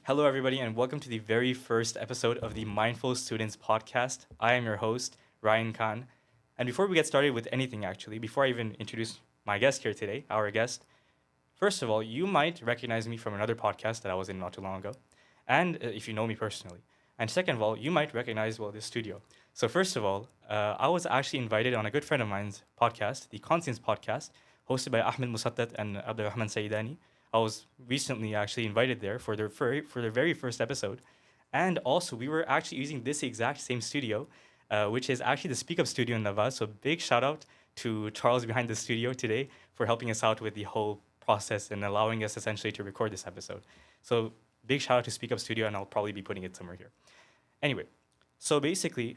Hello, everybody, and welcome to the very first episode of the Mindful Students podcast. I am your host, Ryan Khan. And before we get started with anything, actually, before I even introduce my guest here today, our guest, first of all, you might recognize me from another podcast that I was in not too long ago, and if you know me personally. And second of all, you might recognize, well, this studio. So, first of all, I was actually invited on a good friend of mine's podcast, the Conscience podcast, hosted by Ahmad Mousattat and Abdurrahman Saidani. I was recently actually invited there for their very first episode, and also we were actually using this exact same studio, which is actually the Speak Up Studio in Navas. So big shout out to Charles behind the studio today for helping us out with the whole process and allowing us essentially to record this episode. So big shout out to Speak Up Studio, and I'll probably be putting it somewhere here. Anyway, so basically,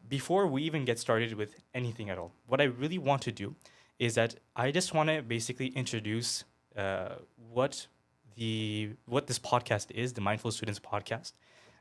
before we even get started with anything at all, what I really want to do is that I just want to basically introduce uh, what what this podcast is, the Mindful Students podcast,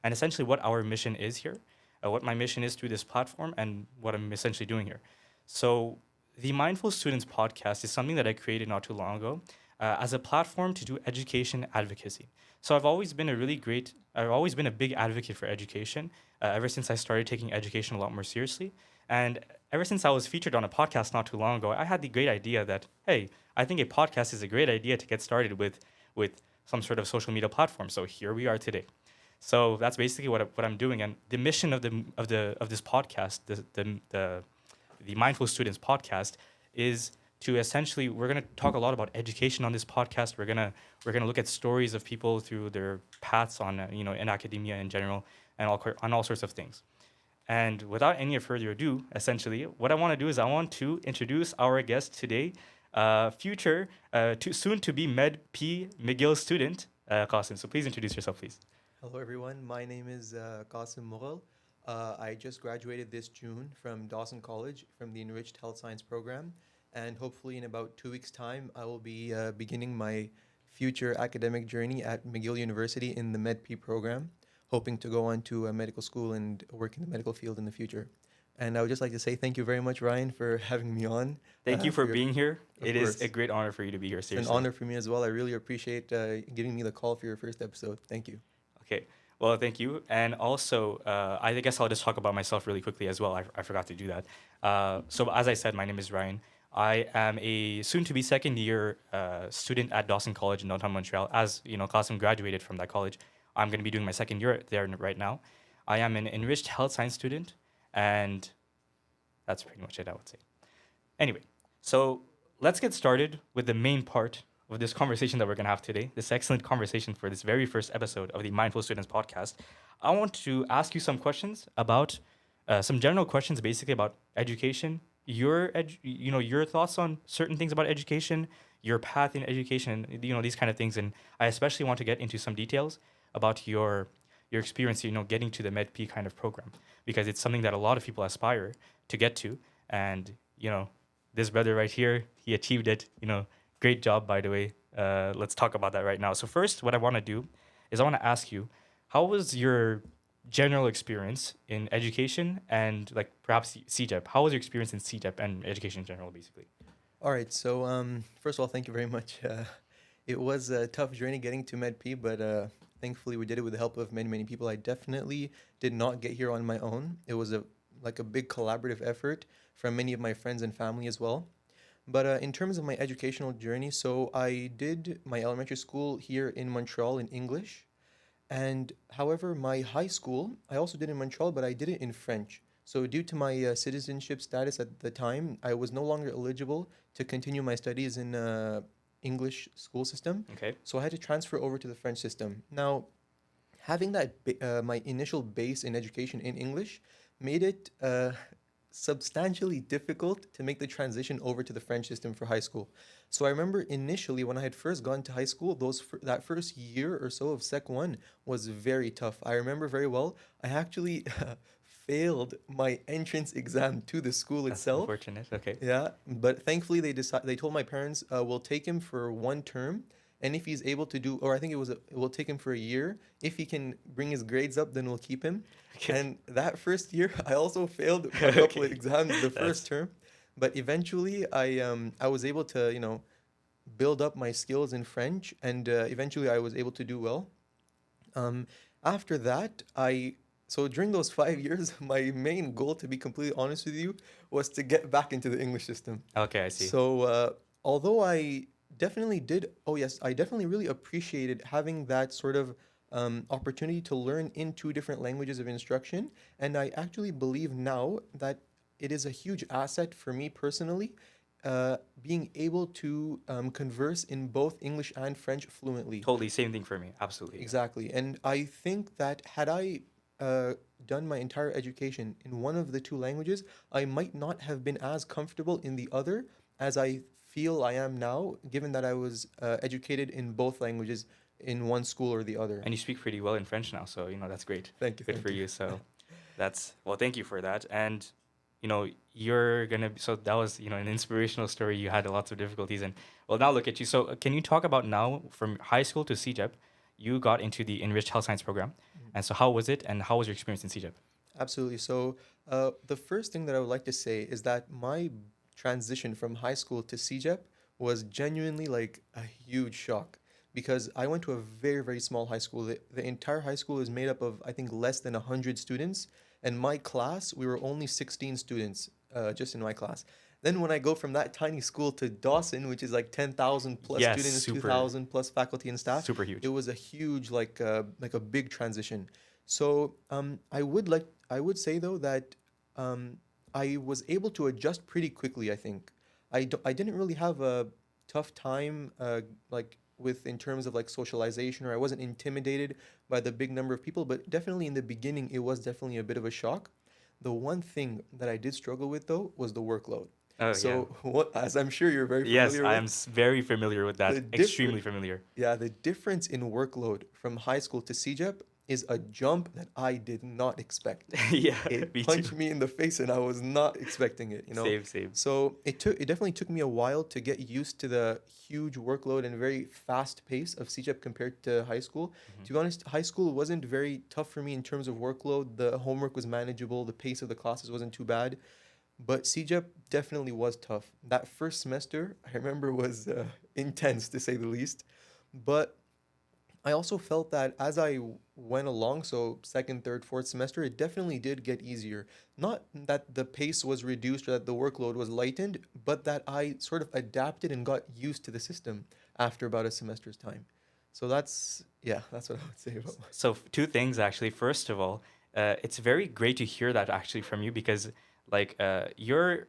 and essentially what our mission is here, what my mission is through this platform, and what I'm essentially doing here. So, the Mindful Students podcast is something that I created not too long ago as a platform to do education advocacy. So I've always been a big advocate for education ever since I started taking education a lot more seriously. And ever since I was featured on a podcast not too long ago, I had the great idea that, hey, I think a podcast is a great idea to get started with some sort of social media platform. So here we are today. So that's basically what I'm doing. And the mission of this podcast, the Mindful Students podcast, is to essentially we're gonna talk a lot about education on this podcast. We're gonna look at stories of people through their paths on in academia in general and on all sorts of things. And without any further ado, essentially, what I want to do is I want to introduce our guest today, future, soon to be Med P McGill student, Qasim. So please introduce yourself, please. Hello, everyone. My name is Qasim Mughal. I just graduated this June from Dawson College from the Enriched Health Science program. And hopefully, in about 2 weeks' time, I will be beginning my future academic journey at McGill University in the MedP program, hoping to go on to a medical school and work in the medical field in the future. And I would just like to say thank you very much, Ryan, for having me on. Thank you for For your, being here. of It is a course, great honor for you to be here. it's an Seriously. honor for me as well. I really appreciate giving me the call for your first episode. Thank you. Okay. Well, thank you. And also, I guess I'll just talk about myself really quickly as well. I forgot to do that. So, as I said, my name is Ryan. I am a soon-to-be second-year student at Dawson College in downtown Montreal. As you know, Qasim graduated from that college. I'm going to be doing my second year there right now. I am an enriched health science student, and that's pretty much it, I would say. Anyway, so let's get started with the main part of this conversation that we're going to have today, this excellent conversation for this very first episode of the Mindful Students podcast. I want to ask you some questions about some general questions, basically about education, your thoughts on certain things about education, your path in education, these kind of things. And I especially want to get into some details about your experience, getting to the MedP kind of program, because it's something that a lot of people aspire to get to. And, this brother right here, he achieved it. Great job, by the way. Let's talk about that right now. So first, what I want to do is I want to ask you, how was your general experience in education and like perhaps CJEP? How was your experience in CJEP and education in general, basically? All right. So, first of all, thank you very much. It was a tough journey getting to MedP, but thankfully we did it with the help of many, many people. I definitely did not get here on my own. It was a big collaborative effort from many of my friends and family as well. But in terms of my educational journey, so I did my elementary school here in Montreal in English. And however, my high school, I also did in Montreal, but I did it in French. So due to my citizenship status at the time, I was no longer eligible to continue my studies in English school system. Okay. So I had to transfer over to the French system. Now, having my initial base in education in English made it substantially difficult to make the transition over to the French system for high school. So I remember initially when I had first gone to high school, that first year or so of Sec 1 was very tough. I remember very well. I actually failed my entrance exam to the school That's itself. unfortunate. Okay. Yeah, but thankfully they told my parents, we'll take him for 1 term, and if he's able to do, or I think we'll take him for a year. If he can bring his grades up, then we'll keep him. Okay. And that first year, I also failed a couple Okay. of exams the That's first term, but eventually I was able to build up my skills in French, and eventually I was able to do well. Um, After that, so during those 5 years, my main goal, to be completely honest with you, was to get back into the English system. Okay, I see. So although I definitely did, oh yes, I definitely really appreciated having that sort of opportunity to learn in two different languages of instruction, and I actually believe now that it is a huge asset for me personally, being able to converse in both English and French fluently. Totally same thing for me. Absolutely. Exactly. And I think that had I uh, done my entire education in one of the two languages, I might not have been as comfortable in the other as I feel I am now, given that I was educated in both languages in one school or the other. And you speak pretty well in French now, so that's great. Thank you, Good for thank you. you. So that's well, thank you for that. And you're gonna. So that was an inspirational story. You had lots of difficulties, and well, now look at you. So can you talk about now from high school to CEGEP, you got into the enriched health science program, and so how was it, and how was your experience in CEGEP? Absolutely. So, the first thing that I would like to say is that my transition from high school to CEGEP was genuinely like a huge shock because I went to a very, very small high school. The entire high school is made up of, I think, less than 100 students. And my class, we were only 16 students just in my class. Then when I go from that tiny school to Dawson, which is like 10,000 plus Yes, students, super, 2,000 plus faculty and staff, super it huge. was a huge like a big transition. So I would say though that I was able to adjust pretty quickly. I think I didn't really have a tough time like with in terms of like socialization, or I wasn't intimidated by the big number of people. But definitely in the beginning, it was definitely a bit of a shock. The one thing that I did struggle with though was the workload. Oh yeah. So what, as I'm sure you're very Yes, familiar I with, am very familiar with that. the difference Extremely familiar. yeah, the difference in workload from high school to CEGEP is a jump that I did not expect. Yeah, It me too. punched me in the face and I was not expecting it, you know. Same, same. So it definitely took me a while to get used to the huge workload and very fast pace of CEGEP compared to high school. Mhm. To be honest, high school wasn't very tough for me in terms of workload. The homework was manageable, the pace of the classes wasn't too bad. But CEGEP definitely was tough. That first semester, I remember, was intense to say the least. But I also felt that as I went along, so second, third, fourth semester, it definitely did get easier. Not that the pace was reduced or that the workload was lightened, but that I sort of adapted and got used to the system after about a semester's time. So that's what I would say about. So two things actually. First of all, it's very great to hear that actually from you because you're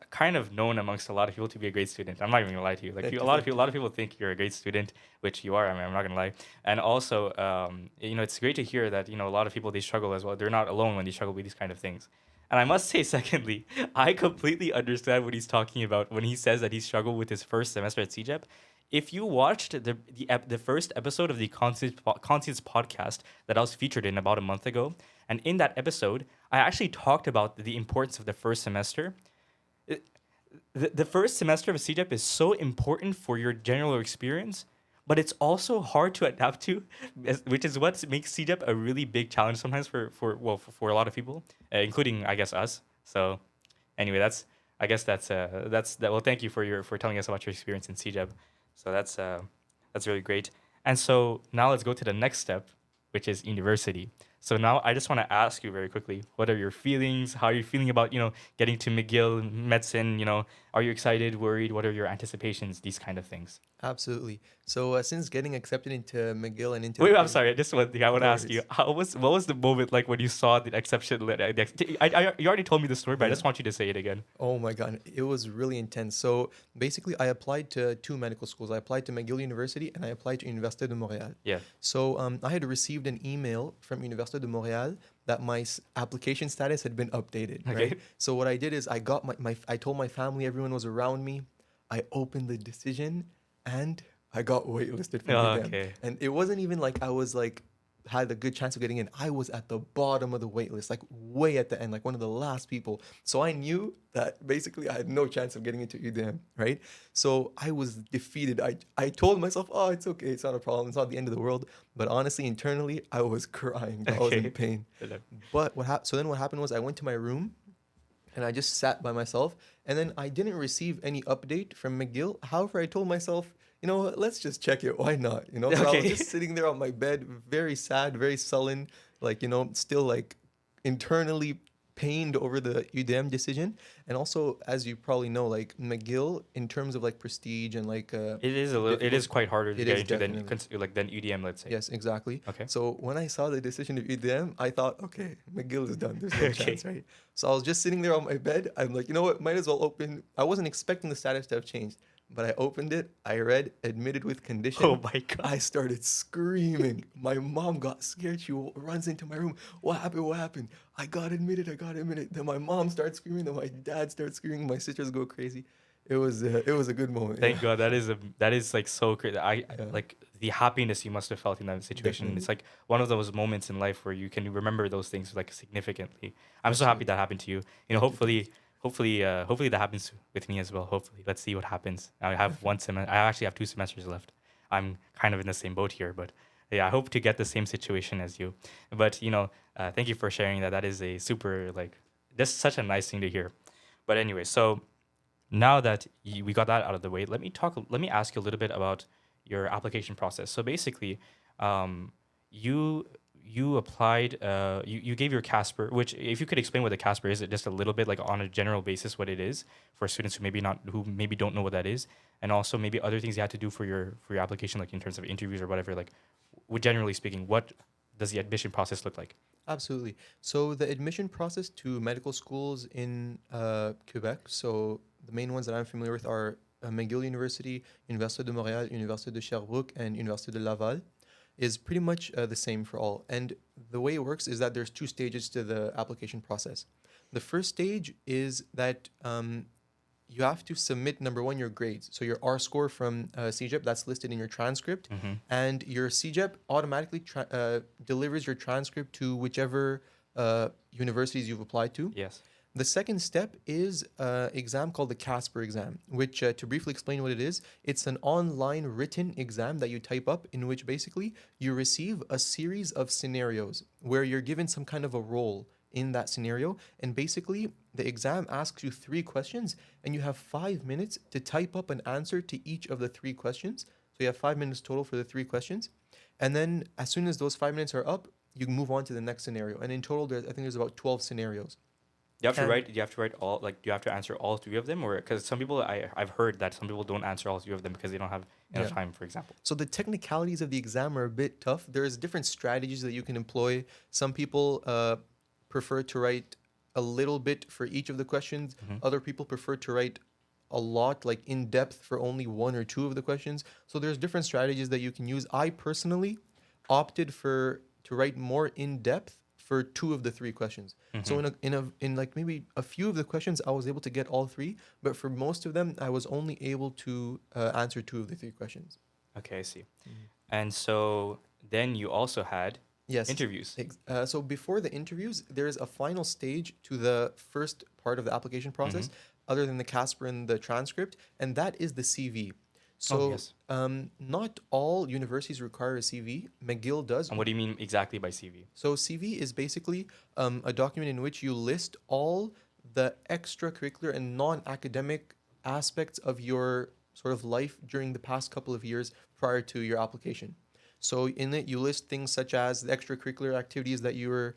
kind of known amongst a lot of people to be a great student. I'm not even gonna lie to you. Like Thank you, you, thank a you. lot of people think you're a great student, which you are. I mean, I'm not gonna lie. And also, it's great to hear that a lot of people they struggle as well. They're not alone when they struggle with these kind of things. And I must say, secondly, I completely understand what he's talking about when he says that he struggled with his first semester at CEGEP. If you watched the first episode of the Conscience podcast that I was featured in about a month ago, and in that episode, I actually talked about the importance of the first semester. The first semester of CEGEP is so important for your general experience, but it's also hard to adapt to, which is what makes CEGEP a really big challenge sometimes for a lot of people, including I guess us. So anyway, that's that. Well, thank you for telling us about your experience in CEGEP. So that's really great. And so now let's go to the next step, which is university. So now I just want to ask you very quickly, what are your feelings? How are you feeling about, getting to McGill medicine? Are you excited, worried? What are your anticipations? These kind of things. Absolutely. So since getting accepted into McGill and into Wait, the I'm sorry. Just one thing I want to no ask you. worries. What was the moment like when you saw the exception letter? You already told me the story, but I Yeah. just want you to say it again. Oh my God, it was really intense. So basically, I applied to two medical schools. I applied to McGill University and I applied to Université de Montréal. Yeah. So I had received an email from Université de Montréal that my application status had been updated, Okay. right? So what I did is I got I told my family, everyone was around me. I opened the decision and I got waitlisted for Oh, UDEM. okay. And it wasn't even like I was like had a good chance of getting in. I was at the bottom of the wait list, like way at the end, like one of the last people. So I knew that basically I had no chance of getting into UDM, right? So I was defeated. I told myself, oh, it's okay. It's not a problem. It's not the end of the world. But honestly, internally, I was crying. I was in Okay. pain. But so then what happened was I went to my room and I just sat by myself. And then I didn't receive any update from McGill. However, I told myself, you know what, let's just check it. Why not? You know, so I was Okay. just sitting there on my bed, very sad, very sullen, like, you know, still like internally pained over the UDM decision. And also, as you probably know, like McGill, in terms of like prestige and like It is a little. It difficult, is quite harder to it get is into than definitely. like than UDM, let's say. Yes, exactly. Okay. So when I saw the decision of UDM, I thought, okay, McGill is done. There's no Okay. chance, right? So I was just sitting there on my bed. I'm like, you know what? Might as well open. I wasn't expecting the status to have changed, but I opened it. I read admitted with Oh condition. my god. I started screaming. My mom got scared. She runs into my room. What happened? What happened? I got admitted. I got admitted. Then my mom starts screaming. Then my dad starts screaming. My sisters go crazy. It was a good moment. Yeah, Thank God. That is like so crazy. yeah, like the happiness you must have felt in that situation. definitely, It's like one of those moments in life where you can remember those things like significantly. I'm so happy absolutely. that happened to you. Thank you, thank you. Hopefully that happens with me as well. Hopefully, let's see what happens. I have Definitely. one semester. I actually have 2 semesters left. I'm kind of in the same boat here, but yeah, I hope to get the same situation as you. But thank you for sharing that. That is a super like that's such a nice thing to hear. But anyway, so now that we got that out of the way, let me ask you a little bit about your application process. So basically, um, you you applied, you gave your Casper, which if you could explain what the Casper is, just a little bit, like on a general basis, what it is for students who maybe don't know what that is, and also maybe other things you had to do for your application, like in terms of interviews or whatever. Like, generally speaking, what does the admission process look like? Absolutely. So the admission process to medical schools in Quebec. So the main ones that I'm familiar with are McGill University, Université de Montréal, Université de Sherbrooke, and Université de Laval. Is pretty much the same for all. And the way it works is that there's two stages to the application process. The first stage is that you have to submit number one your grades. So your R score from CGEP that's listed in your transcript, Mm-hmm. and your CGEP automatically delivers your transcript to whichever universities you've applied to. Yes. The second step is an exam called the Casper exam, which, to briefly explain what it is, it's an online written exam that you type up in which basically you receive a series of scenarios where you're given some kind of a role in that scenario. And basically, the exam asks you three questions, and you have 5 minutes to type up an answer to each of the three questions. So you have 5 minutes total for the three questions. And then, as soon as those 5 minutes are up, you move on to the next scenario. And in total, I think there's about 12 scenarios. You have to And write. You have to write all. Like, do you have to answer all three of them, or because some people I've heard that some people don't answer all three of them because they don't have enough yeah. time, for example. So the technicalities of the exam are a bit tough. There's different strategies that you can employ. Some people prefer to write a little bit for each of the questions. Hmm. Other people prefer to write a lot, like in depth, for only one or two of the questions. So there's different strategies that you can use. I personally opted for to write more in depth for two of the three questions. Hmm. So in like maybe a few of the questions, I was able to get all three, but for most of them, I was only able to answer two of the three questions. Okay, I see. And so then you also had Yes. interviews. So before the interviews, there's a final stage to the first part of the application Hmm. process, other than the Casper and the transcript, and that is the CV. Oh So yes. not all universities require a CV. McGill does. And what do you mean exactly by CV? So CV is basically a document in which you list all the extracurricular and non-academic aspects of your sort of life during the past couple of years prior to your application. So in it, you list things such as the extracurricular activities that you were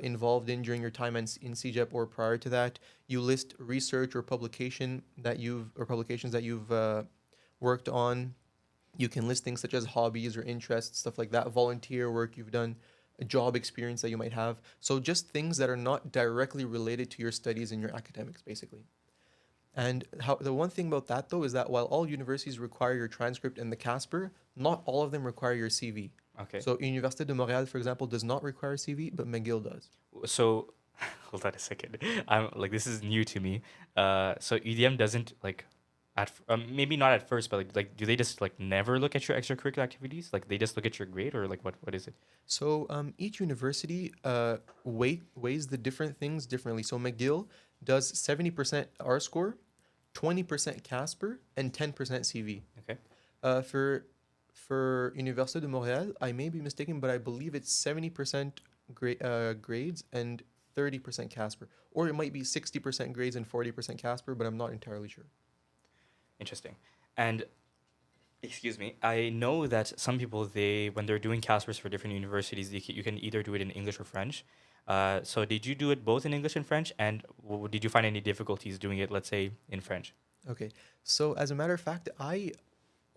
involved in during your time in CGEP or prior to that. You list research or publications that you've worked on. You can list things such as hobbies or interests, stuff like that, volunteer work you've done, a job experience that you might have. So just things that are not directly related to your studies and your academics, basically. And how the one thing about that though is that while all universities require your transcript and the Casper, not all of them require your CV. Okay. So Université de Montréal, for example, does not require a CV, but McGill does. So hold on a second. I'm like this is new to me. So EDM doesn't like maybe not at first, but like do they just like never look at your extracurricular activities? Like they just look at your grade, or like what is it? So each university weighs the different things differently. So McGill does 70% R score, 20% Casper, and 10% CV. Okay. For Université de Montréal, I may be mistaken, but I believe it's 70% grades and 30% Casper. Or it might be 60% grades and 40% Casper, but I'm not entirely sure. Interesting. And Excuse me. I know that some people, they when they're doing CASPERs for different universities, you can either do it in English or French. So did you do it both in English and French? And did you find any difficulties doing it, let's say, in French? Okay. So as a matter of fact, I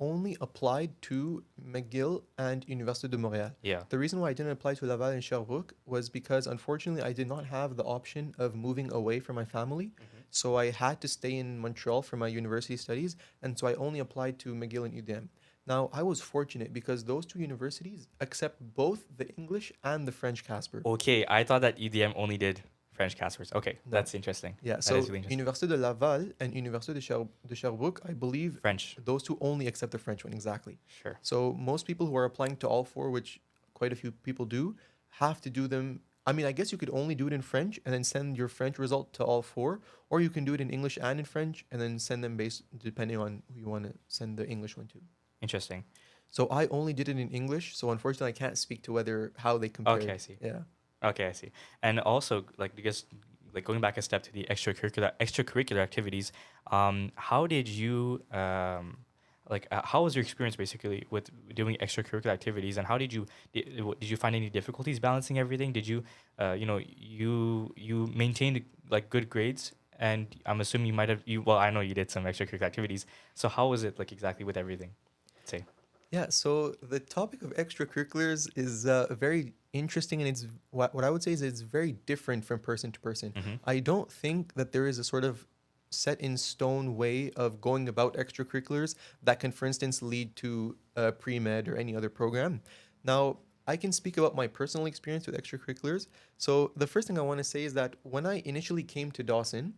only applied to McGill and Université de Montréal. Yeah. The reason why I didn't apply to Laval and Sherbrooke was because unfortunately I did not have the option of moving away from my family. Hmm. So I had to stay in Montreal for my university studies, and so I only applied to McGill and UDM. Now I was fortunate because those two universities accept both the English and the French Casper. Okay, I thought that EDM only did French CASPERs. Okay, No. that's interesting. Yeah, That is so really interesting. Université de Laval and Université de Sherbrooke, I believe French, those two only accept the French one, exactly. sure. So most people who are applying to all four, which quite a few people do, have to do them. I mean, I guess you could only do it in French and then send your French result to all four, or you can do it in English and in French and then send them based depending on who you want to send the English one to. Interesting. So I only did it in English, so unfortunately I can't speak to whether how they Okay, compared. I see. Yeah. Okay, I see. And also, like, because like going back a step to the extracurricular activities, how did you how was your experience basically with doing extracurricular activities, and how did you find any difficulties balancing everything? Did you you maintained like good grades, and I'm assuming you might have you well I know you did some extracurricular activities. So how was it like exactly with everything? Say. Yeah, so the topic of extracurriculars is very interesting, and it's what I would say is it's very different from person to person. Mm-hmm. I don't think that there is a sort of set in stone way of going about extracurriculars that can, for instance, lead to pre med or any other program. Now, I can speak about my personal experience with extracurriculars. So, the first thing I want to say is that when I initially came to Dawson,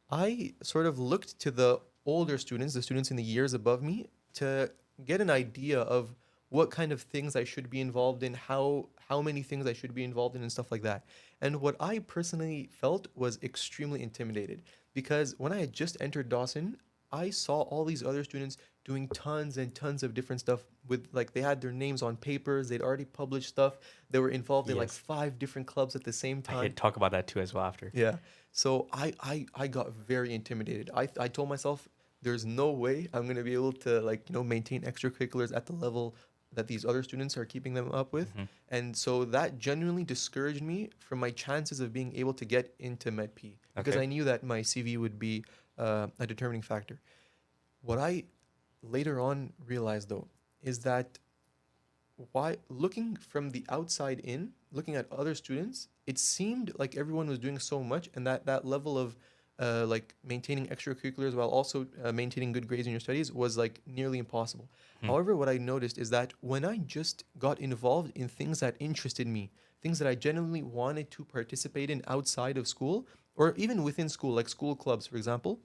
I sort of looked to the older students, the students in the years above me, to get an idea of what kind of things I should be involved in, how many things I should be involved in, and stuff like that. And what I personally felt was extremely intimidated because when I had just entered Dawson, I saw all these other students doing tons and tons of different stuff with like they had their names on papers, they'd already published stuff, they were involved in like Yes, 5 different clubs at the same I time. could talk about that too as well after. Yeah. So I got very intimidated. I told myself there's no way I'm gonna be able to like, maintain extracurriculars at the level that these other students are keeping them up with. Hmm. And so that genuinely discouraged me from my chances of being able to get into MedP because Okay. I knew that my CV would be a determining factor. What I later on realized though is that why looking from the outside in, looking at other students, it seemed like everyone was doing so much, and that level of like maintaining extracurriculars while also maintaining good grades in your studies was like nearly impossible. Hmm. However, what I noticed is that when I just got involved in things that interested me, things that I genuinely wanted to participate in outside of school or even within school, like school clubs, for example,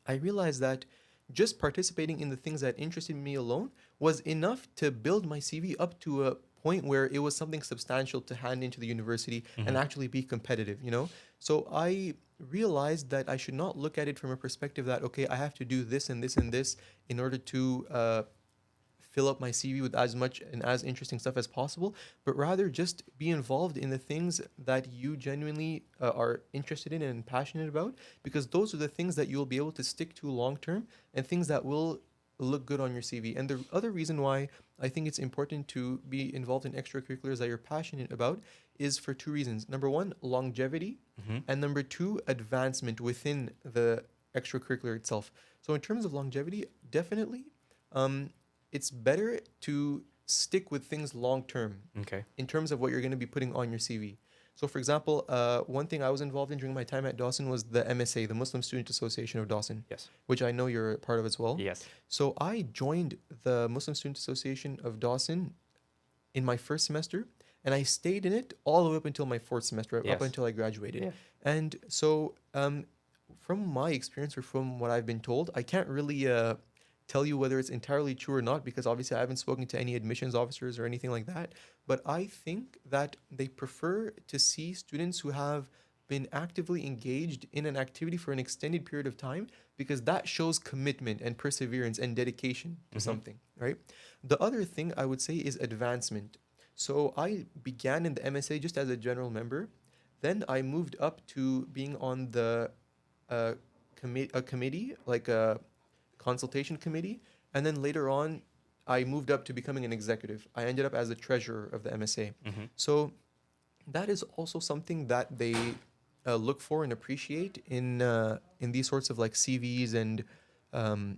I realized that just participating in the things that interested me alone was enough to build my CV up to a point where it was something substantial to hand into the university and Hmm. actually be competitive. So I realized that I should not look at it from a perspective that, okay, I have to do this and this and this in order to fill up my CV with as much and as interesting stuff as possible, but rather just be involved in the things that you genuinely are interested in and passionate about, because those are the things that you'll be able to stick to long term and things that will look good on your CV. And the other reason why I think it's important to be involved in extracurriculars that you're passionate about is for two reasons. Number one, longevity, Hmm. and number two, advancement within the extracurricular itself. So in terms of longevity, definitely. Um, it's better to stick with things long term Okay. in terms of what you're going to be putting on your CV. So, for example, one thing I was involved in during my time at Dawson was the MSA, the Muslim Student Association of Dawson, Yes. which I know you're a part of as well. Yes. So, I joined the Muslim Student Association of Dawson in my first semester, and I stayed in it all the way up until my fourth semester, up Yes. until I graduated. Yeah. And so, from my experience or from what I've been told, I can't really tell you whether it's entirely true or not because obviously I haven't spoken to any admissions officers or anything like that. But I think that they prefer to see students who have been actively engaged in an activity for an extended period of time because that shows commitment and perseverance and dedication to Hmm. something, right? The other thing I would say is advancement. So I began in the MSA just as a general member. Then I moved up to being on the a committee, like a consultation committee, and then later on I moved up to becoming an executive. I ended up as the treasurer of the MSA. Mm-hmm. So that is also something that they look for and appreciate in these sorts of like CVs and um,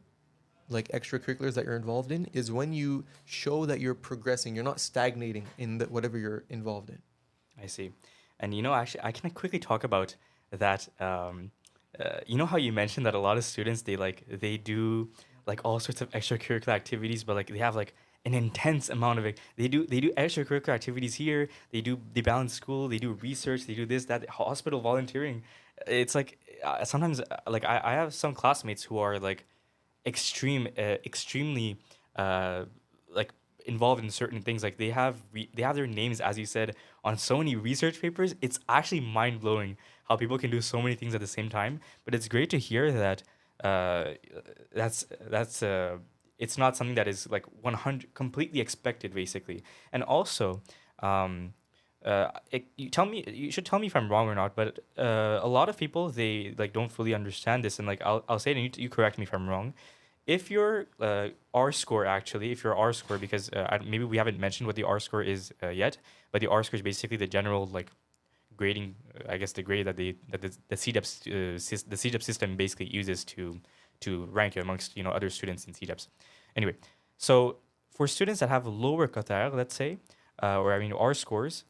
like extracurriculars that you're involved in, is when you show that you're progressing, you're not stagnating in whatever you're involved in. I see. And actually, I can quickly talk about that. You know how you mentioned that a lot of students they do like all sorts of extracurricular activities, but like they have like an intense amount of it. They do extracurricular activities here. They balance school. They do research. They do this that hospital volunteering. It's like sometimes like I have some classmates who are like extremely uh, like involved in certain things. Like they have their names, as you said, on so many research papers. It's actually mind blowing how people can do so many things at the same time. But it's great to hear that uh, that's it's not something that is like 100 completely expected, basically. And also. You should tell me if I'm wrong or not, but a lot of people they like don't fully understand this, and like I'll say it, and you correct me if I'm wrong. If your R score actually, if your R score, because maybe we haven't mentioned what the R score is yet, but the R score is basically the general like grading, I guess the grade that the the CDEP system basically uses to rank you amongst other students in CDEPs. Anyway, so for students that have lower qatar, let's say, or I mean R scores,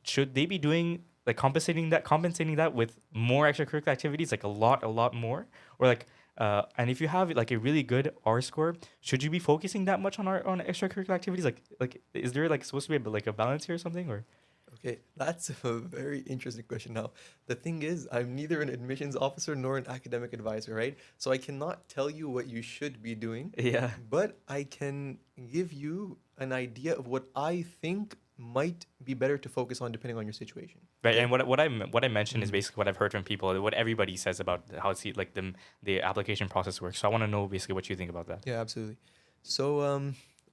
should they be doing like compensating that with more extracurricular activities, like a lot more, or like and if you have like a really good R score, should you be focusing that much on extracurricular activities? Like is there like supposed to be like a balance here or something, or Okay, that's a very interesting question. Now, the thing is, I'm neither an admissions officer nor an academic advisor, right? So I cannot tell you what you should be doing, yeah. but I can give you an idea of what I think might be better to focus on depending on your situation. Right, Okay? and what I mentioned is Mhm. basically what I've heard from people, what everybody says about how like the application process works. So I want to know basically what you think about that. Yeah, absolutely. So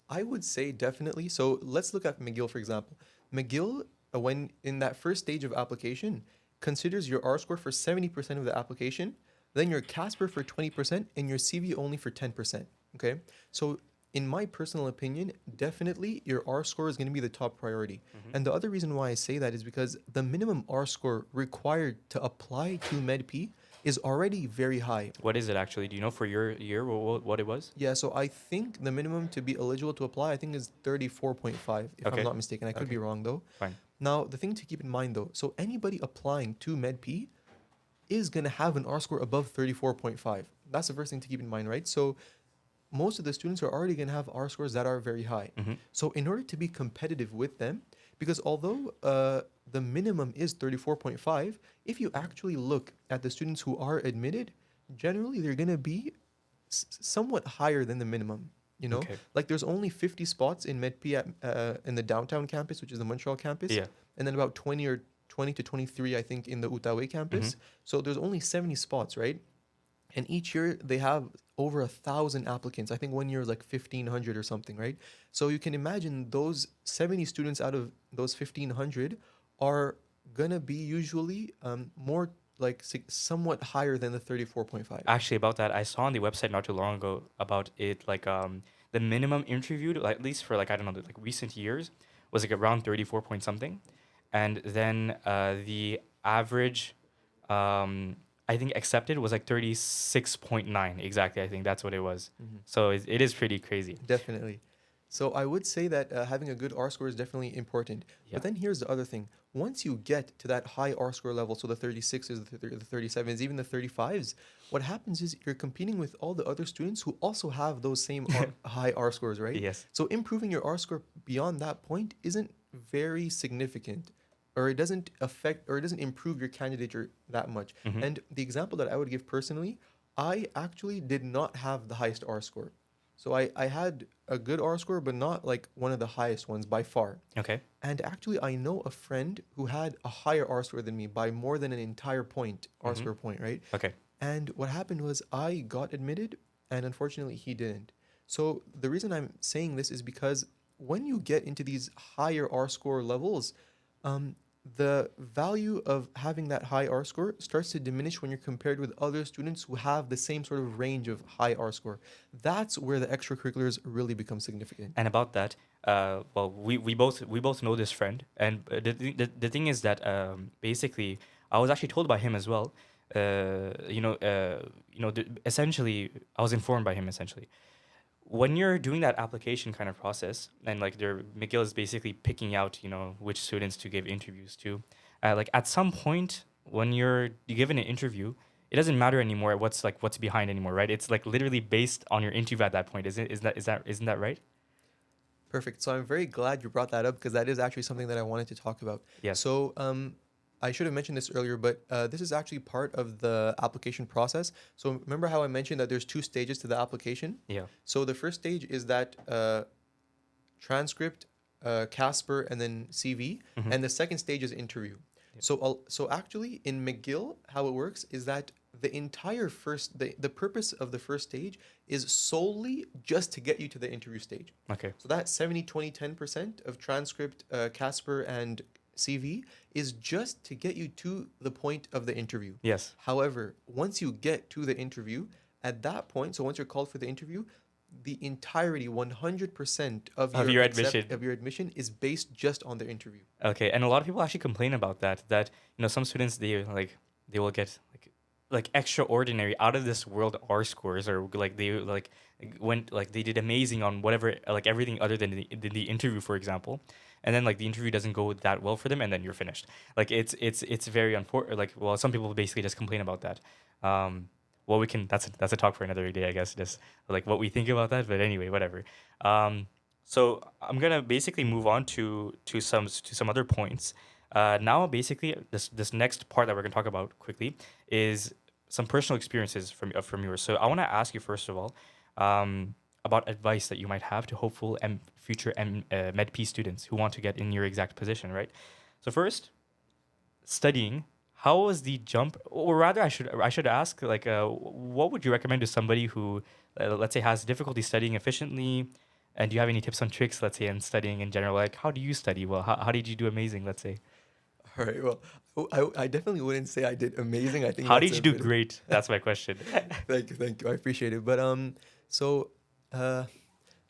I would say definitely. So let's look at McGill, for example. McGill, when in that first stage of application, considers your R score for 70% of the application, then your Casper for 20%, and your CV only for 10%. Okay. So in my personal opinion, definitely your R score is going to be the top priority. Hmm. And the other reason why I say that is because the minimum R score required to apply to MedP is already very high. What is it actually? Do you know for your year what it was? Yeah, so I think the minimum to be eligible to apply, I think is 34.5, if I'm Okay, not mistaken. I could okay, be wrong though. fine. Now, the thing to keep in mind though, so anybody applying to MedP is going to have an R score above 34.5. That's the first thing to keep in mind, right? So most of the students are already going to have R scores that are very high. Hmm. So in order to be competitive with them, because although the minimum is 34.5, if you actually look at the students who are admitted, generally they're going to be somewhat higher than the minimum. You know, Okay. like there's only 50 spots in MedP in the downtown campus, which is the Montreal campus, Yeah. and then about 20 to 23, I think, in the Outaouais Hmm. campus. So there's only 70 spots, right? And each year they have over 1,000 applicants. I think one year is like 1,500 or something, right? So you can imagine those 70 students out of those 1,500 are gonna be usually more like somewhat higher than the 34.5. Actually, about that, I saw on the website not too long ago about it. Like the minimum interviewed, like, at least for like I don't know, like recent years, was like around 34 point something, and then the average, um, I think accepted was like 36.9 exactly. I think that's what it was. Mhm. So it is pretty crazy. Definitely. So I would say that having a good R score is definitely important. Yeah. But then here's the other thing. Once you get to that high R score level, so the 36s, the 37s, even the 35s, what happens is you're competing with all the other students who also have those same high R scores, right? Yes. So improving your R score beyond that point isn't very significant, or it doesn't affect, or it doesn't improve your candidature that much. Hmm. And the example that I would give personally, I actually did not have the highest R score. So I had a good R score, but not like one of the highest ones by far. Okay. And actually, I know a friend who had a higher R score than me by more than an entire point, R Hmm. score point, right? Okay. And what happened was I got admitted, and unfortunately, he didn't. So the reason I'm saying this is because when you get into these higher R score levels, um, the value of having that high R score starts to diminish when you're compared with other students who have the same sort of range of high R score. That's where the extracurriculars really become significant. And about that, well, we both know this friend, and the thing is that basically, I was actually told by him as well. Essentially, I was informed by him essentially when you're doing that application kind of process, and like McGill is basically picking out, which students to give interviews to. Like at some point when you're given an interview, it doesn't matter anymore what's behind anymore, right? It's like literally based on your interview at that point. Isn't that right? Perfect. So I'm very glad you brought that up because that is actually something that I wanted to talk about. Yes. So I should have mentioned this earlier, but this is actually part of the application process. So remember how I mentioned that there's two stages to the application? Yeah. So the first stage is that transcript, Casper, and then CV, Mhm. and the second stage is interview. Yep. So actually in McGill, how it works is that the entire the purpose of the first stage is solely just to get you to the interview stage. Okay. So that 70, 20, 10% of transcript, Casper, and CV is just to get you to the point of the interview. Yes. However, once you get to the interview, at that point, so once you're called for the interview, the entirety, 100% Of your admission. of your admission is based just on the interview. Okay, and a lot of people actually complain about that. That some students they will get like extraordinary, out of this world R scores, or like they went like they did amazing on whatever, like everything other than the interview, for example, and then like the interview doesn't go that well for them, and then you're finished. Like it's very unfortunate. Like, well, some people basically just complain about that. Well, we can, that's a talk for another day, I guess, just like what we think about that. But anyway, whatever. So I'm gonna basically move on to some other points. Now, basically, this next part that we're gonna talk about quickly is some personal experiences from yours. So I want to ask you first of all, about advice that you might have to hopeful and future MedP students who want to get in your exact position, right? So first, studying. How was the jump, or rather, I should ask, like, what would you recommend to somebody who, let's say, has difficulty studying efficiently, and do you have any tips and tricks, let's say, in studying in general? Like, how do you study? Well, how did you do amazing, let's say? All right. Well, I definitely wouldn't say I did amazing. I think How that's did you a do bit. great? That's my question. Thank you, thank you. I appreciate it. But so uh,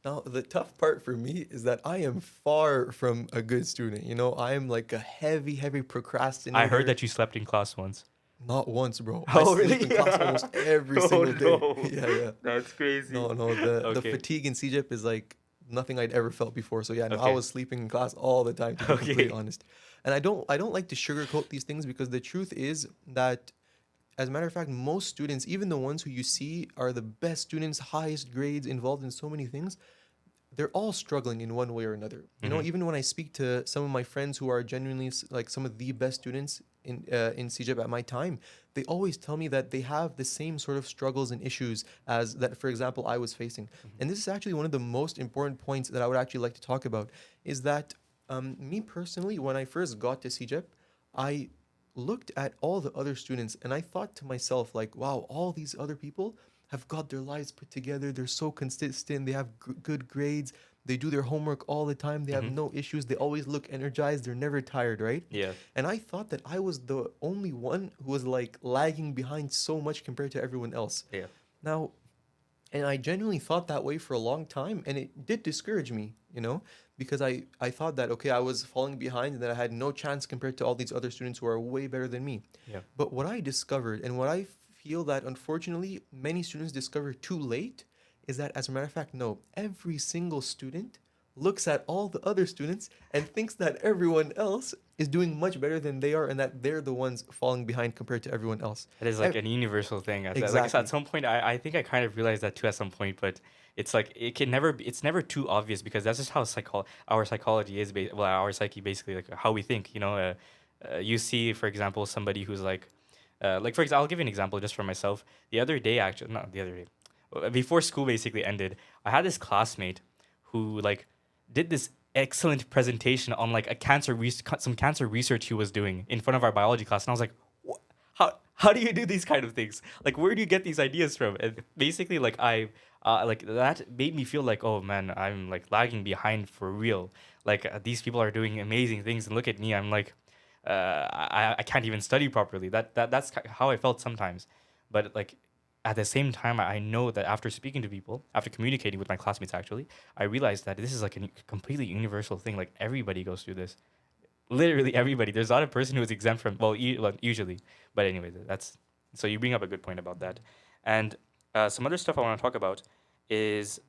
now the tough part for me is that I am far from a good student. I am like a heavy, heavy I heard procrastinator. that you slept in class once. Not once, bro. I Oh, sleep really? in class almost every Oh, single day. no. Yeah, yeah. That's crazy. No, no. The Okay. fatigue in CJEP is like nothing I'd ever felt before. So yeah, no, I Okay. was sleeping in class all the time, to be Okay. completely honest. And I don't like to sugarcoat these things because the truth is that, as a matter of fact, most students, even the ones who you see are the best students, highest grades, involved in so many things, they're all struggling in one way or another. Mhm. Even when I speak to some of my friends who are genuinely like some of the best students in CJEP at my time, they always tell me that they have the same sort of struggles and issues as that, for example, I was facing. And this is actually one of the most important points that I would actually like to talk about, is that me personally, when I first got to CJEP, I looked at all the other students and I thought to myself, like, wow, all these other people have got their lives put together. They're so consistent. They have good grades. They do their homework all the time. They have Mhm. no issues. They always look energized. They're never tired, right? Yeah. And I thought that I was the only one who was like lagging behind so much compared to everyone else. Yeah. Now, and I genuinely thought that way for a long time, and it did discourage me, because I thought that, okay, I was falling behind and that I had no chance compared to all these other students who are way better than me. Yeah. But what I discovered, and what I feel that unfortunately many students discover too late, is that, as a matter of fact, no, every single student looks at all the other students and thinks that everyone else is doing much better than they are and that they're the ones falling behind compared to everyone else. It is like Ev- a universal thing. Like I said, exactly. at some point, I think I kind of realized that too at some point, but it's like it's never too obvious because that's just how our psychology is. Well, our psyche basically, like how we think. You see, for example, somebody who's like for example, I'll give you an example just for myself. The other day, actually, not the other day, before school basically ended, I had this classmate who like did this excellent presentation on like some cancer research he was doing in front of our biology class, and I was like, how do you do these kind of things? Like, where do you get these ideas from? And basically, like I like that made me feel like, oh man, I'm like lagging behind for real. Like these people are doing amazing things, and look at me, I'm like I can't even study properly. That's how I felt sometimes. But like at the same time, I know that after speaking to people, after communicating with my classmates, actually, I realized that this is like a completely universal thing. Like everybody goes through this. Literally everybody. There's not a person who is exempt from, well, usually. But anyway, that's so you bring up a good point about that. And some other stuff I want to talk about is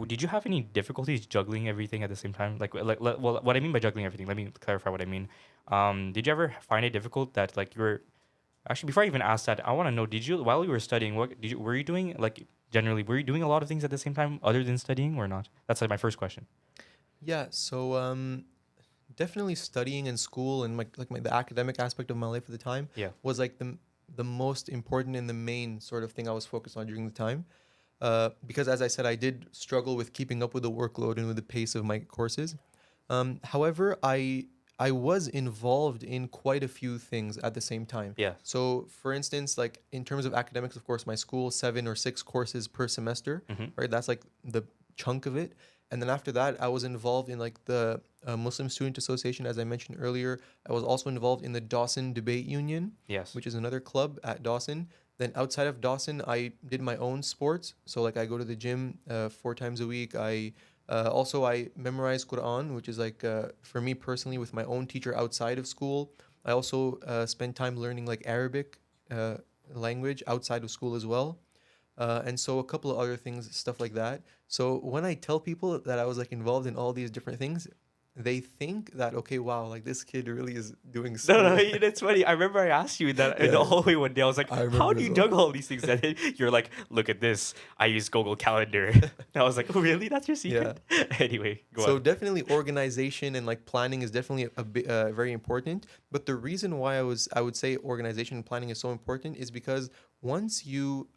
did you have any difficulties juggling everything at the same time? Well, what I mean by juggling everything, let me clarify what I mean. Did you ever find it difficult that like you were actually before I even ask that, I want to know, did you while you were studying, what did you were you doing like generally were you doing a lot of things at the same time other than studying or not? That's like my first question. Yeah, so definitely studying in school and the academic aspect of my life at the time Yeah. was like the most important and the main sort of thing I was focused on during the time. Because as I said, I did struggle with keeping up with the workload and with the pace of my courses. However, I was involved in quite a few things at the same time. Yeah. So, for instance, like in terms of academics, of course, my school 7 or 6 courses per semester, Mm-hmm. right? That's like the chunk of it. And then after that, I was involved in like the Muslim Student Association, as I mentioned earlier. I was also involved in the Dawson Debate Union, Yes. which is another club at Dawson. Then outside of Dawson, I did my own sports. So like I go to the gym 4 times a week. I memorize Quran, which is like for me personally with my own teacher outside of school. I also spend time learning like Arabic uh, language outside of school as well. And so a couple of other things, stuff like that. So when I tell people that I was like involved in all these different things, they think that okay, wow, like this kid really is doing No, no, school. it's funny. I remember I asked you that in the Yeah, hallway one day. I was like, I "How remember do as you well. juggle all these things?" And then you're like, "Look at this. I use Google Calendar." And I was like, "Oh, really? That's your Yeah. secret?" Anyway, go So on. definitely organization and like planning is definitely very important. But the reason why I would say organization and planning is so important is because once you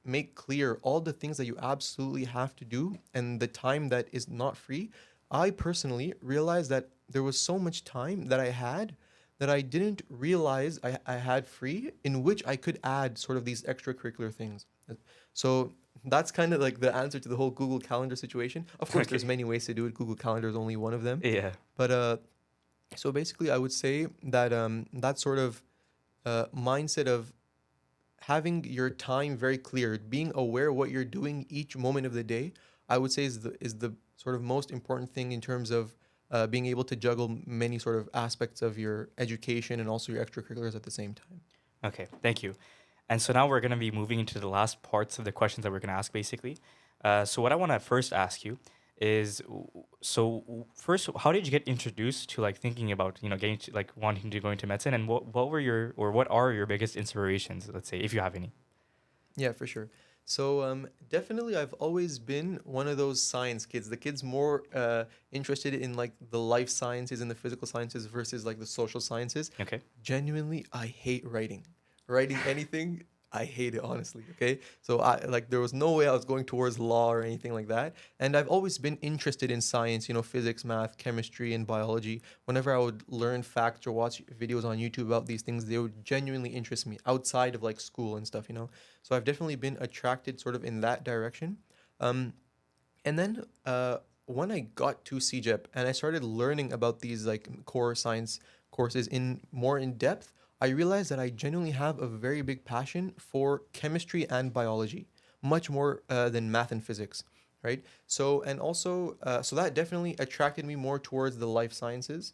make clear all the things that you absolutely have to do and the time that is not free, I personally realized that there was so much time that I had that I didn't realize I had free in which I could add sort of these extracurricular things. So that's kind of like the answer to the whole Google Calendar situation. Of course, there's Okay. many ways to do it. Google Calendar is only one of them. Yeah. But so basically, I would say that that sort of mindset of having your time very clear, being aware what you're doing each moment of the day, I would say is the sort of most important thing in terms of being able to juggle many sort of aspects of your education and also your extracurriculars at the same time. Okay. Thank you. And so now we're gonna be moving into the last parts of the questions that we're gonna ask, basically. So what I want to first ask you is, first, how did you get introduced to like thinking about getting to, like wanting to go into medicine, and what were your or what are your biggest inspirations? Let's say if you have any. Yeah, for sure. So definitely, I've always been one of those science kids. The kids more interested in like the life sciences and the physical sciences versus like the social sciences. Okay. Genuinely, I hate writing. Writing anything, I hate it honestly. Okay, so I like there was no way I was going towards law or anything like that. And I've always been interested in science. Physics, math, chemistry, and biology. Whenever I would learn facts or watch videos on YouTube about these things, they would genuinely interest me outside of like school and stuff. So I've definitely been attracted sort of in that direction. Um, and then when I got to CJEP and I started learning about these like core science courses in more in depth, I realized that I genuinely have a very big passion for chemistry and biology, much more than math and physics, right? So and also so that definitely attracted me more towards the life sciences,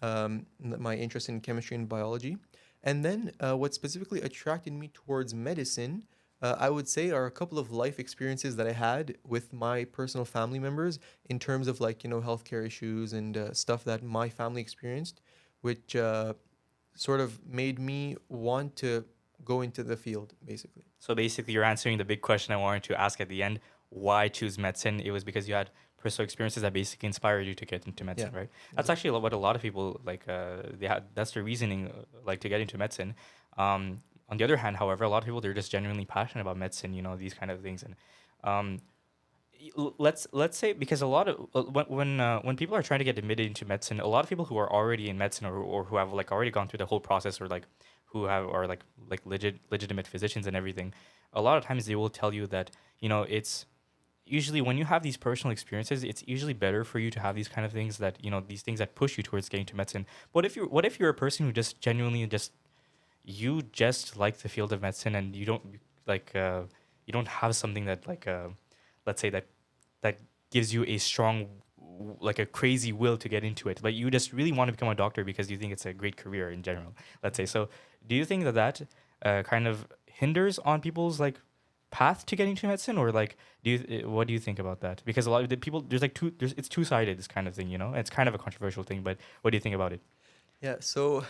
my interest in chemistry and biology. And then what specifically attracted me towards medicine, I would say, are a couple of life experiences that I had with my personal family members in terms of like, healthcare issues and stuff that my family experienced, which sort of made me want to go into the field, basically. So basically, you're answering the big question I wanted to ask at the end. Why choose medicine? It was because you had personal experiences that basically inspired you to get into Yeah, medicine, right? That's exactly. actually what a lot of people like. They had that's their reasoning, like to get into medicine. On the other hand, however, a lot of people they're just genuinely passionate about medicine. These kind of things, and um, let's say because a lot of when people are trying to get admitted into medicine, a lot of people who are already in medicine or who have like already gone through the whole process or like who have are like legitimate physicians and everything, a lot of times they will tell you that it's usually when you have these personal experiences, it's usually better for you to have these kind of things that, these things that push you towards getting to medicine. But what if you're a person who just genuinely just you just like the field of medicine, and you don't like you don't have something that like let's say that gives you a strong, like a crazy will to get into it, but you just really want to become a doctor because you think it's a great career in general, let's say. So do you think that kind of hinders on people's like path to getting to medicine, or like what do you think about that? Because a lot of the people, it's two-sided, this kind of thing, it's kind of a controversial thing, but what do you think about it? Yeah, so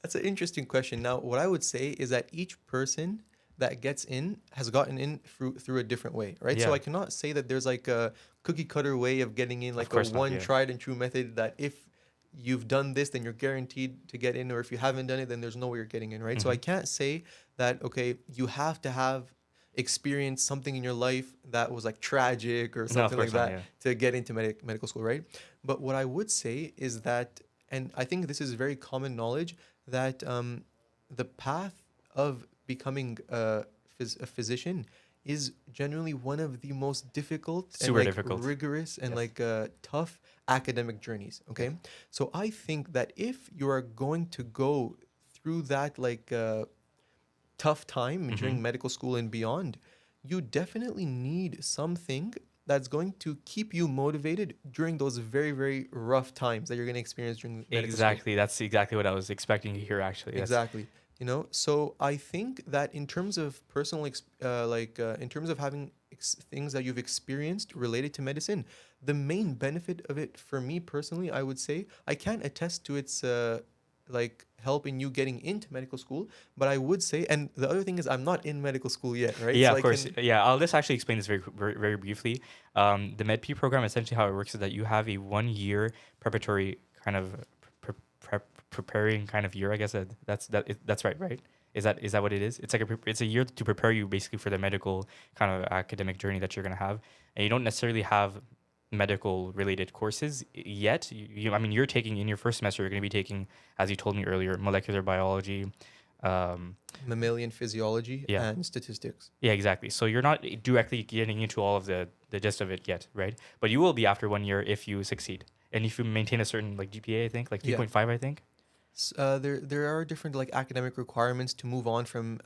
that's an interesting question. Now, what I would say is that each person that gets in has gotten in through a different way, right? So Yeah, I cannot say that there's like a cookie cutter way of getting in, of like a course not. one Yeah. tried and true method that if you've done this, then you're guaranteed to get in, or if you haven't done it, then there's no way you're getting in, right? So Hmm. I can't say that, okay, you have to have experienced something in your life that was like tragic or No, of something like course not. that Yeah. to get into medical school, right? But what I would say is that, and I think this is very common knowledge, that the path of becoming a physician is generally one of the most difficult and Super like difficult. rigorous and Yes. like tough academic journeys. Yes. Okay, so I think that if you are going to go through that like tough time Hmm. during medical school and beyond, you definitely need something that's going to keep you motivated during those very, very rough times that you're going to experience during medical school. Exactly. That's exactly what I was expecting to hear. Actually, that's Exactly. You know, so I think that in terms of personal, in terms of having things that you've experienced related to medicine, the main benefit of it for me personally, I would say, I can't attest to its like helping you getting into medical school, but I would say, and the other thing is, I'm not in medical school yet, right? yeah, So of I course. can. Yeah, I'll just actually explain this very briefly. The MedP program, essentially how it works is that you have a 1 year preparatory kind of preparing kind of year. I guess that's right, right? Is that what it is? It's like it's a year to prepare you basically for the medical kind of academic journey that you're gonna have, and you don't necessarily have medical related courses yet. I mean, you're taking in your first semester. You're going to be taking, as you told me earlier, molecular biology. Um, Mammalian physiology yeah, and statistics. yeah, exactly. So you're not directly getting into all of the gist of it yet, right? But you will be after 1 year if you succeed and if you maintain a certain like GPA. I think like three Yeah. point five. I think. There are different like academic requirements to move on from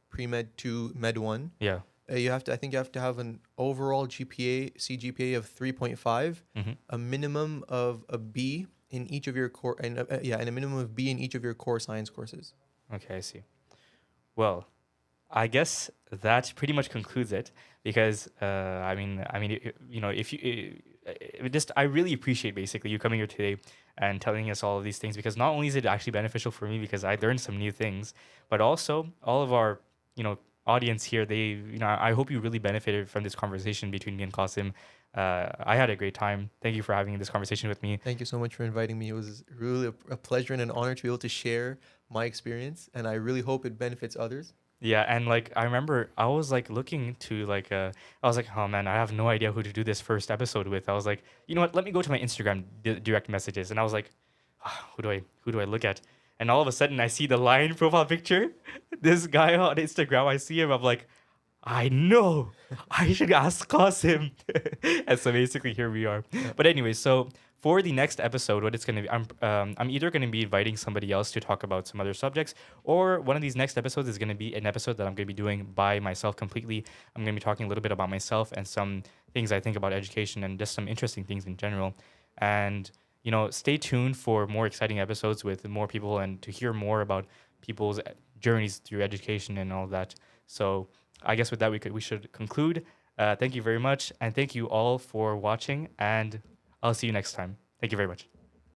pre-med to med one. Yeah. You have to, I think you have to have an overall GPA, CGPA of 3.5, Hmm. a minimum of a B in each of your core, and yeah, and a minimum of B in each of your core science courses. Okay, I see. Well, I guess that pretty much concludes it because if you just I really appreciate basically you coming here today and telling us all of these things, because not only is it actually beneficial for me because I learned some new things, but also all of our audience here, I hope you really benefited from this conversation between me and Qasim. I had a great time. Thank you for having this conversation with me. Thank you so much for inviting me. It was really a pleasure and an honor to be able to share my experience, and I really hope it benefits others. Yeah, and like I remember I was like looking to I was like, oh man, I have no idea who to do this first episode with. I was like, you know what? Let me go to my Instagram direct messages, and I was like, ah, who do I look at? And all of a sudden, I see the Lion profile picture. This guy on Instagram, I see him. I'm like, I know. I should ask Qasim. And so basically, here we are. Yeah. But anyway, so for the next episode, what it's going to be, I'm either going to be inviting somebody else to talk about some other subjects, or one of these next episodes is going to be an episode that I'm going to be doing by myself completely. I'm going to be talking a little bit about myself and some things I think about education and just some interesting things in general. And stay tuned for more exciting episodes with more people and to hear more about people's journeys through education and all that. So I guess with that we should conclude. Thank you very much, and thank you all for watching, and I'll see you next time. Thank you very much.